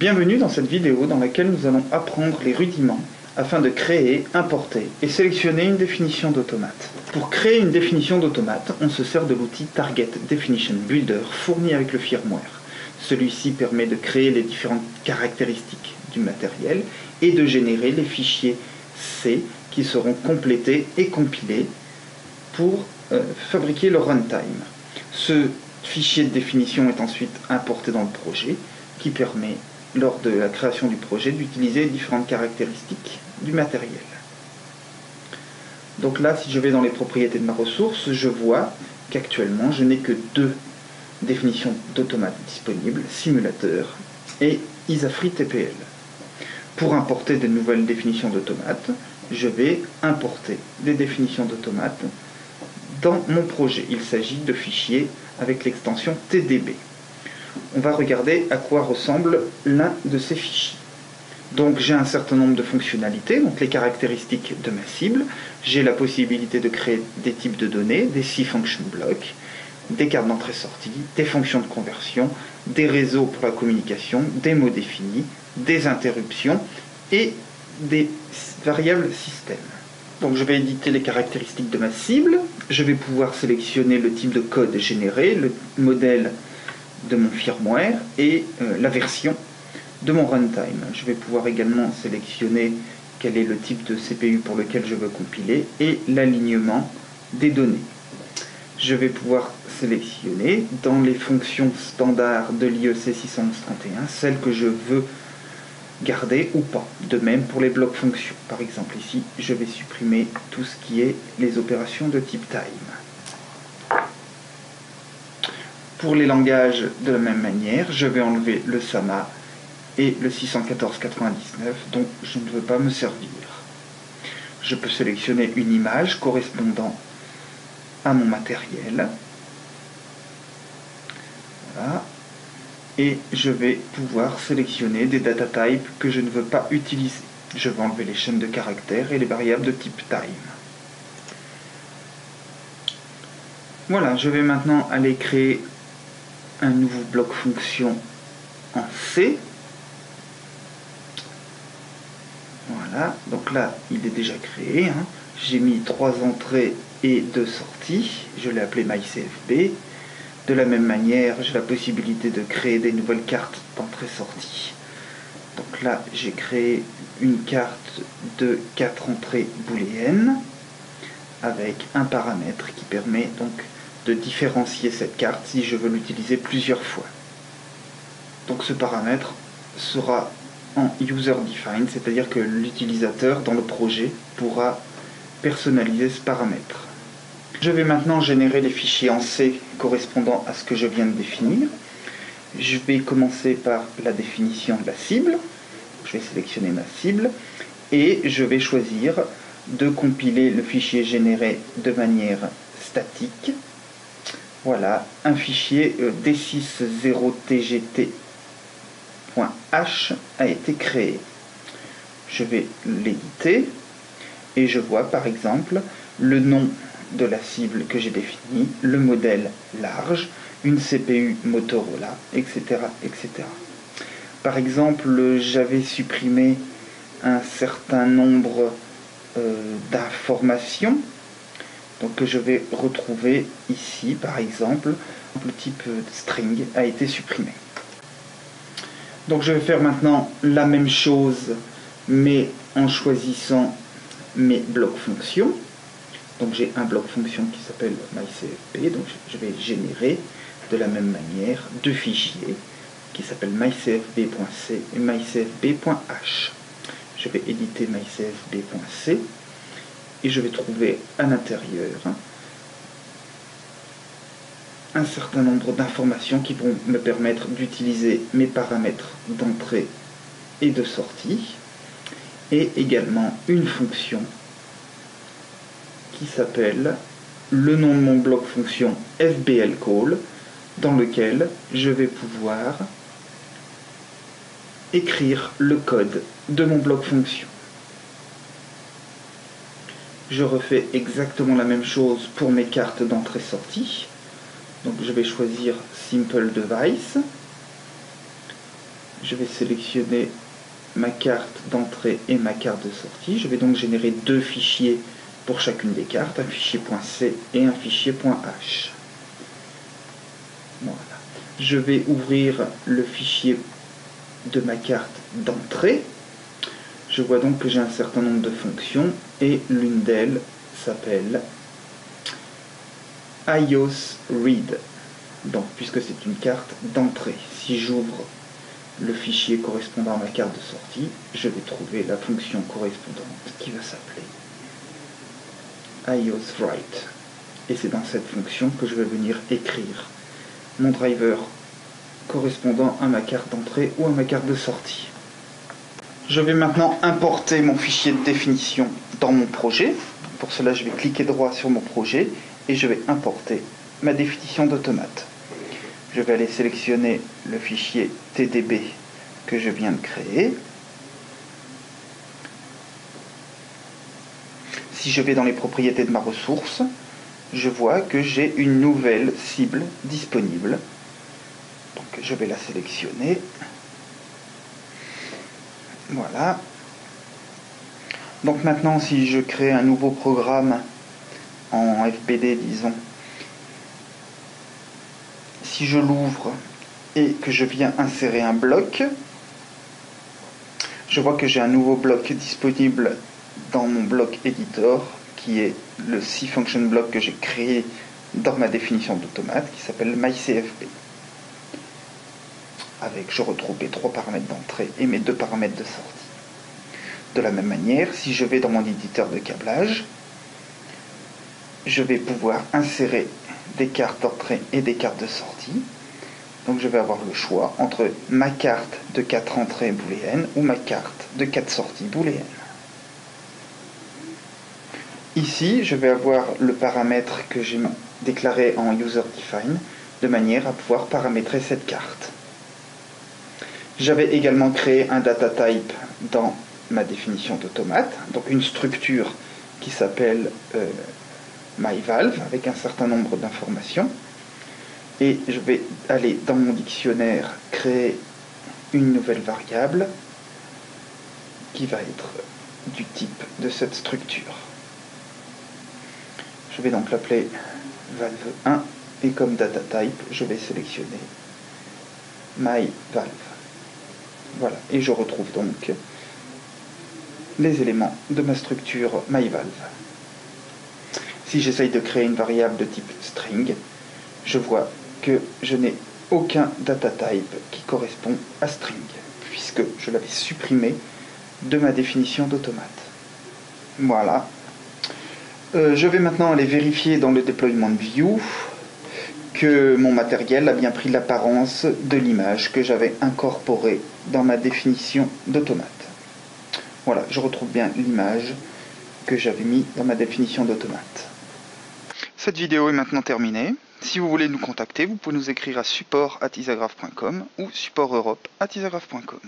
Bienvenue dans cette vidéo dans laquelle nous allons apprendre les rudiments afin de créer, importer et sélectionner une définition d'automate. Pour créer une définition d'automate, on se sert de l'outil Target Definition Builder fourni avec le firmware. Celui-ci permet de créer les différentes caractéristiques du matériel et de générer les fichiers C qui seront complétés et compilés pour fabriquer le runtime. Ce fichier de définition est ensuite importé dans le projet qui permet lors de la création du projet d'utiliser les différentes caractéristiques du matériel. Donc là, si je vais dans les propriétés de ma ressource, je vois qu'actuellement je n'ai que deux définitions d'automates disponibles, simulateur et Isafree TPL. Pour importer de nouvelles définitions d'automates, je vais importer des définitions d'automates dans mon projet. Il s'agit de fichiers avec l'extension TDB. On va regarder à quoi ressemble l'un de ces fichiers. Donc j'ai un certain nombre de fonctionnalités, donc les caractéristiques de ma cible. J'ai la possibilité de créer des types de données, des C-function blocks, des cartes d'entrée-sortie, des fonctions de conversion, des réseaux pour la communication, des mots définis, des interruptions et des variables système. Donc je vais éditer les caractéristiques de ma cible. Je vais pouvoir sélectionner le type de code généré, le modèle de mon firmware et la version de mon runtime. Je vais pouvoir également sélectionner quel est le type de CPU pour lequel je veux compiler et l'alignement des données. Je vais pouvoir sélectionner dans les fonctions standards de l'IEC 61131 celles que je veux garder ou pas. De même pour les blocs fonctions. Par exemple ici, je vais supprimer tout ce qui est les opérations de type time. Pour les langages, de la même manière, je vais enlever le SAMA et le 61499 dont je ne veux pas me servir. Je peux sélectionner une image correspondant à mon matériel. Voilà. Et je vais pouvoir sélectionner des data types que je ne veux pas utiliser. Je vais enlever les chaînes de caractères et les variables de type time. Voilà, je vais maintenant aller créer un nouveau bloc fonction en C. Voilà, donc là il est déjà créé. J'ai mis 3 entrées et 2 sorties. Je l'ai appelé myCFB. De la même manière, j'ai la possibilité de créer des nouvelles cartes d'entrée-sortie. Donc là, j'ai créé une carte de 4 entrées booléennes avec un paramètre qui permet donc de différencier cette carte si je veux l'utiliser plusieurs fois. Donc ce paramètre sera en user defined, c'est-à-dire que l'utilisateur dans le projet pourra personnaliser ce paramètre. Je vais maintenant générer les fichiers en C correspondant à ce que je viens de définir. Je vais commencer par la définition de la cible. Je vais sélectionner ma cible et je vais choisir de compiler le fichier généré de manière statique. Voilà, un fichier D60TGT.h a été créé. Je vais l'éditer et je vois par exemple le nom de la cible que j'ai définie, le modèle large, une CPU Motorola, etc., etc. Par exemple, j'avais supprimé un certain nombre d'informations, donc que je vais retrouver ici, par exemple, le type string a été supprimé. Donc je vais faire maintenant la même chose, mais en choisissant mes blocs fonctions. Donc j'ai un bloc fonction qui s'appelle myCFB, donc je vais générer de la même manière deux fichiers qui s'appellent myCFB.c et myCFB.h. Je vais éditer myCFB.c et je vais trouver à l'intérieur un certain nombre d'informations qui vont me permettre d'utiliser mes paramètres d'entrée et de sortie et également une fonction qui s'appelle le nom de mon bloc fonction FBLCall dans lequel je vais pouvoir écrire le code de mon bloc fonction. Je refais exactement la même chose pour mes cartes d'entrée-sortie. Donc je vais choisir Simple Device. Je vais sélectionner ma carte d'entrée et ma carte de sortie. Je vais donc générer deux fichiers pour chacune des cartes, un fichier .c et un fichier .h. Voilà. Je vais ouvrir le fichier de ma carte d'entrée. Je vois donc que j'ai un certain nombre de fonctions et l'une d'elles s'appelle iOS Read. Donc, puisque c'est une carte d'entrée, si j'ouvre le fichier correspondant à ma carte de sortie, je vais trouver la fonction correspondante qui va s'appeler iOS Write. Et c'est dans cette fonction que je vais venir écrire mon driver correspondant à ma carte d'entrée ou à ma carte de sortie. Je vais maintenant importer mon fichier de définition dans mon projet. Pour cela, je vais cliquer droit sur mon projet et je vais importer ma définition d'automate. Je vais aller sélectionner le fichier TDB que je viens de créer. Si je vais dans les propriétés de ma ressource, je vois que j'ai une nouvelle cible disponible. Donc je vais la sélectionner. Voilà. Donc maintenant, si je crée un nouveau programme en FBD, disons, si je l'ouvre et que je viens insérer un bloc, je vois que j'ai un nouveau bloc disponible dans mon bloc editor, qui est le C-function block que j'ai créé dans ma définition d'automate, qui s'appelle myCFB. Avec, je retrouve mes 3 paramètres d'entrée et mes 2 paramètres de sortie. De la même manière, si je vais dans mon éditeur de câblage, je vais pouvoir insérer des cartes d'entrée et des cartes de sortie. Donc je vais avoir le choix entre ma carte de 4 entrées booléennes ou ma carte de 4 sorties booléennes. Ici, je vais avoir le paramètre que j'ai déclaré en user-define de manière à pouvoir paramétrer cette carte. J'avais également créé un data type dans ma définition d'automate, donc une structure qui s'appelle myValve avec un certain nombre d'informations. Et je vais aller dans mon dictionnaire créer une nouvelle variable qui va être du type de cette structure. Je vais donc l'appeler valve1 et comme data type, je vais sélectionner myValve. Voilà, et je retrouve donc les éléments de ma structure myValve. Si j'essaye de créer une variable de type string, je vois que je n'ai aucun data type qui correspond à string, puisque je l'avais supprimé de ma définition d'automate. Voilà. Je vais maintenant aller vérifier dans le deployment view que mon matériel a bien pris l'apparence de l'image que j'avais incorporée dans ma définition d'automate. Voilà, je retrouve bien l'image que j'avais mis dans ma définition d'automate. Cette vidéo est maintenant terminée. Si vous voulez nous contacter, vous pouvez nous écrire à support@isagraph.com ou support europe@isagraph.com.